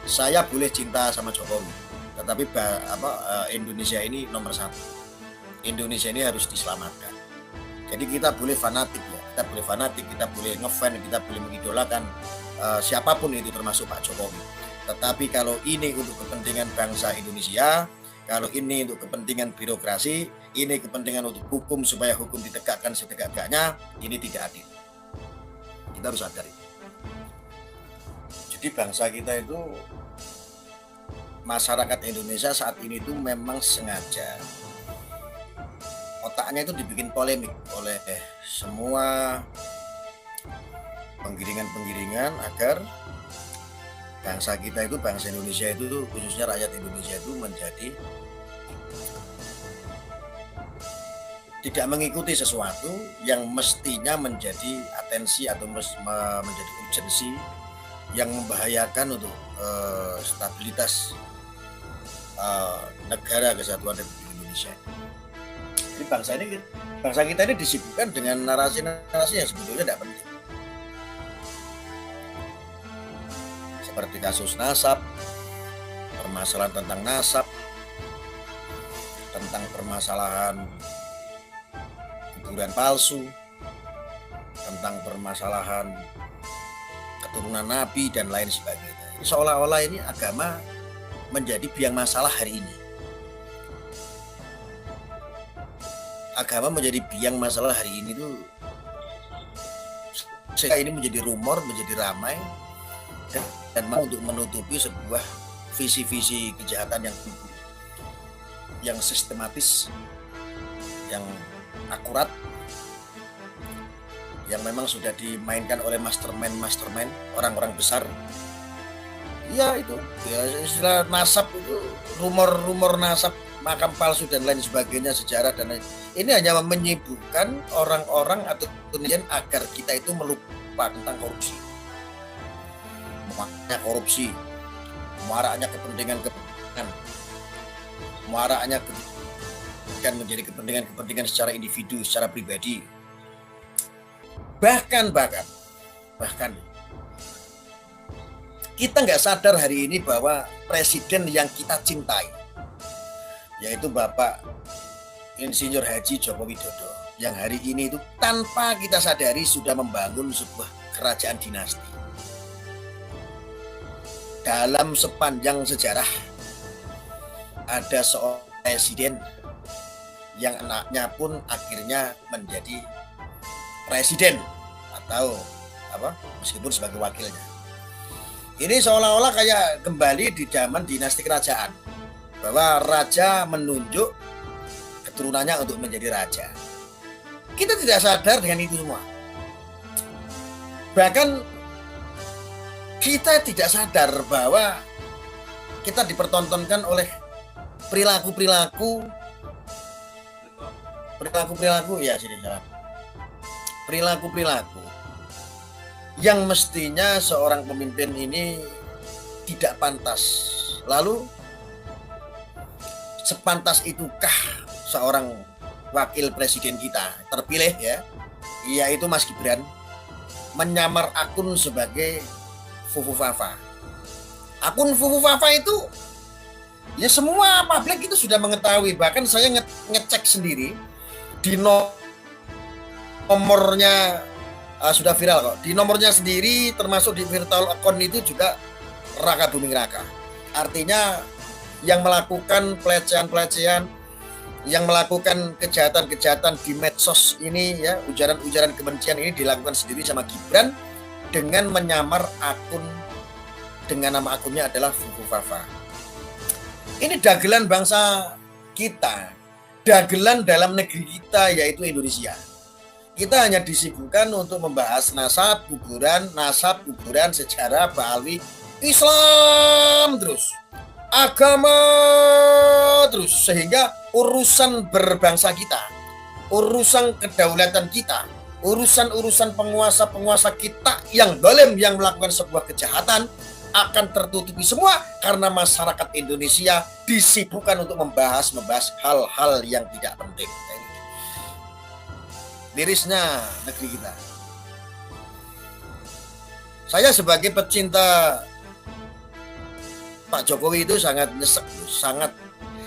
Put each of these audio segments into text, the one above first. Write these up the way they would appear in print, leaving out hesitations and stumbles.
Saya boleh cinta sama Jokowi, tetapi Indonesia ini nomor satu. Indonesia ini harus diselamatkan. Jadi kita boleh fanatik ya, kita boleh fanatik, kita boleh ngefan, kita boleh mengidolakan siapapun itu termasuk Pak Jokowi. Tetapi kalau ini untuk kepentingan bangsa Indonesia, kalau ini untuk kepentingan birokrasi, ini kepentingan untuk hukum supaya hukum ditegakkan setegak-tegaknya, ini tidak adil. Kita harus sadar itu. Jadi bangsa kita itu, masyarakat Indonesia saat ini itu memang sengaja otaknya itu dibikin polemik oleh semua penggiringan-penggiringan agar bangsa kita itu, bangsa Indonesia itu, khususnya rakyat Indonesia itu menjadi tidak mengikuti sesuatu yang mestinya menjadi atensi atau menjadi urgensi yang membahayakan untuk stabilitas negara kesatuan Republik Indonesia. Jadi bangsa kita ini disibukkan dengan narasi-narasi yang sebetulnya tidak penting. Seperti kasus nasab, permasalahan tentang nasab, tentang permasalahan kuburan palsu, tentang permasalahan keturunan Nabi dan lain sebagainya. Seolah-olah ini agama menjadi biang masalah hari ini. Agama menjadi biang masalah hari ini tuh, sehingga ini menjadi rumor, menjadi ramai dan mau untuk menutupi sebuah visi-visi kejahatan yang sistematis, yang akurat, yang memang sudah dimainkan oleh mastermind orang-orang besar. Ya itu, ya istilah nasab itu, rumor nasab, makam palsu dan lain sebagainya, sejarah dan lain. Ini hanya menyibukkan orang-orang atau kemudian agar kita itu melupa tentang korupsi. Muaraknya korupsi, muaraknya kepentingan, muaraknya kan menjadi kepentingan secara individu, secara pribadi. Bahkan kita nggak sadar hari ini bahwa presiden yang kita cintai, yaitu Bapak Insinyur Haji Joko Widodo, yang hari ini itu tanpa kita sadari sudah membangun sebuah kerajaan dinasti. Dalam sepanjang sejarah ada seorang presiden yang anaknya pun akhirnya menjadi presiden atau meskipun sebagai wakilnya. Ini seolah-olah kayak kembali di zaman dinasti kerajaan, bahwa raja menunjuk keturunannya untuk menjadi raja. Kita tidak sadar dengan itu semua. Bahkan kita tidak sadar bahwa kita dipertontonkan oleh perilaku yang mestinya seorang pemimpin ini tidak pantas. Lalu sepantas itukah seorang wakil presiden kita terpilih ya, yaitu Mas Gibran, menyamar akun sebagai Fufu Fafa. Akun Fufu Fafa itu ya semua publik itu sudah mengetahui, bahkan saya ngecek sendiri di nomornya sudah viral kok. Di nomornya sendiri termasuk di virtual account itu juga Raka Buming Raka. Artinya yang melakukan pelecehan, yang melakukan kejahatan di medsos ini ya, ujaran-ujaran kebencian ini dilakukan sendiri sama Gibran dengan menyamar akun, dengan nama akunnya adalah Fufu Fafa. Ini dagelan bangsa kita, dagelan dalam negeri kita yaitu Indonesia. Kita hanya disibukkan untuk membahas nasab, kuburan, sejarah, Bali, Islam terus, agama terus, sehingga urusan berbangsa kita, urusan kedaulatan kita, urusan penguasa kita yang zalim, yang melakukan sebuah kejahatan akan tertutupi semua karena masyarakat Indonesia disibukkan untuk membahas hal-hal yang tidak penting. Mirisnya negeri kita. Saya sebagai pecinta Pak Jokowi itu sangat nyesek, sangat.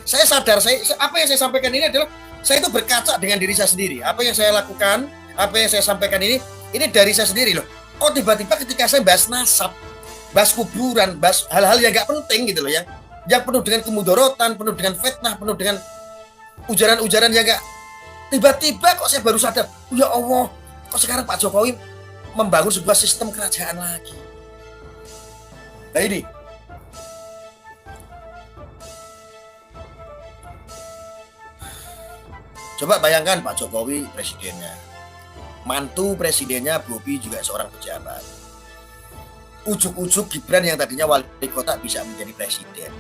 Saya sadar, apa yang saya sampaikan ini adalah saya itu berkaca dengan diri saya sendiri. Apa yang saya lakukan, apa yang saya sampaikan ini dari saya sendiri loh. Kok tiba-tiba ketika saya bahas nasab, bahas kuburan, bahas hal-hal yang gak penting gitu loh ya, yang penuh dengan kemudorotan, penuh dengan fitnah, penuh dengan ujaran-ujaran yang gak, tiba-tiba kok saya baru sadar, ya Allah, kok sekarang Pak Jokowi membangun sebuah sistem kerajaan lagi. Nah ini, coba bayangkan Pak Jokowi presidennya, mantu presidennya Bobi juga seorang pejabat. Ujuk-ujuk Gibran yang tadinya wali kota bisa menjadi presiden.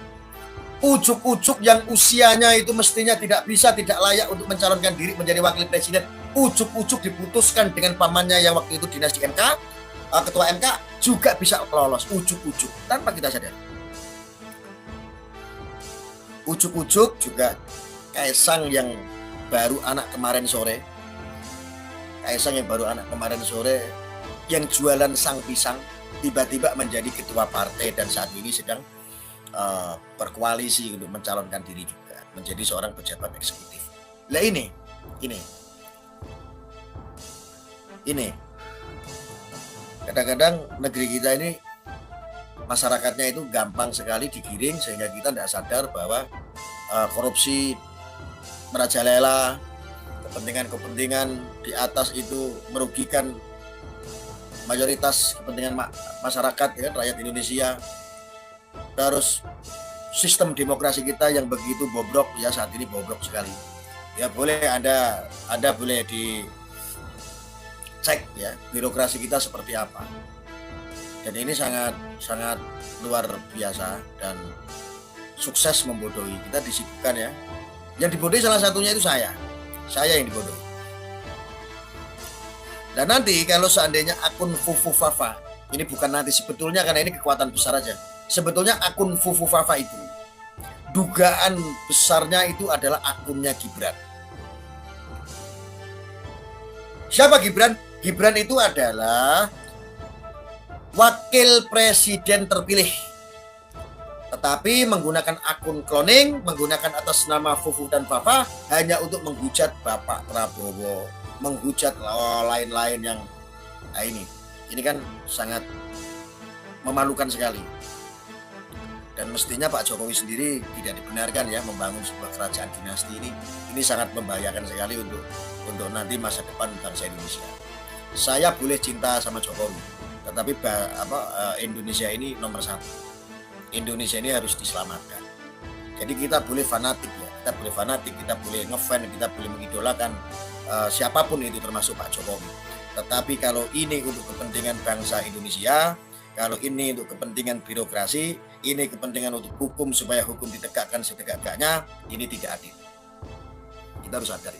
Ujuk-ujuk yang usianya itu mestinya tidak layak untuk mencalonkan diri menjadi wakil presiden. Ujuk-ujuk diputuskan dengan pamannya yang waktu itu dinas di MK, ketua MK juga bisa lolos. Ujuk-ujuk tanpa kita sadar. Ujuk-ujuk juga Kaisang yang baru anak kemarin sore, yang jualan sang pisang tiba-tiba menjadi ketua partai dan saat ini sedang berkoalisi untuk mencalonkan diri juga menjadi seorang pejabat eksekutif. Lah ini kadang-kadang negeri kita ini masyarakatnya itu gampang sekali digiring sehingga kita tidak sadar bahwa korupsi merajalela, kepentingan-kepentingan di atas itu merugikan mayoritas kepentingan masyarakat ya, rakyat Indonesia. Terus sistem demokrasi kita yang begitu bobrok ya, saat ini bobrok sekali. Ya boleh Anda boleh dicek ya birokrasi kita seperti apa. Dan ini sangat luar biasa dan sukses membodohi. Kita disibukkan ya. Yang dibodohi salah satunya itu saya yang dibodohi. Dan nanti kalau seandainya akun Fufu Fafa, ini bukan nanti sebetulnya karena ini kekuatan besar aja. Sebetulnya akun Fufu Fafa itu dugaan besarnya itu adalah akunnya Gibran. Siapa Gibran? Gibran itu adalah wakil presiden terpilih, tetapi menggunakan akun cloning, menggunakan atas nama Fufu dan Fafa hanya untuk menghujat Bapak Prabowo, menghujat lain-lain yang ini kan sangat memalukan sekali. Dan mestinya Pak Jokowi sendiri tidak dibenarkan ya membangun sebuah kerajaan dinasti ini. Ini sangat membahayakan sekali untuk nanti masa depan bangsa Indonesia. Saya boleh cinta sama Jokowi, tetapi Indonesia ini nomor satu. Indonesia ini harus diselamatkan. Jadi kita boleh fanatik ya, kita boleh ngefan, kita boleh mengidolakan siapapun itu termasuk Pak Jokowi. Tetapi kalau ini untuk kepentingan bangsa Indonesia, kalau ini untuk kepentingan birokrasi, ini kepentingan untuk hukum supaya hukum ditegakkan setegak-tegaknya, ini tidak adil. Kita harus sadar.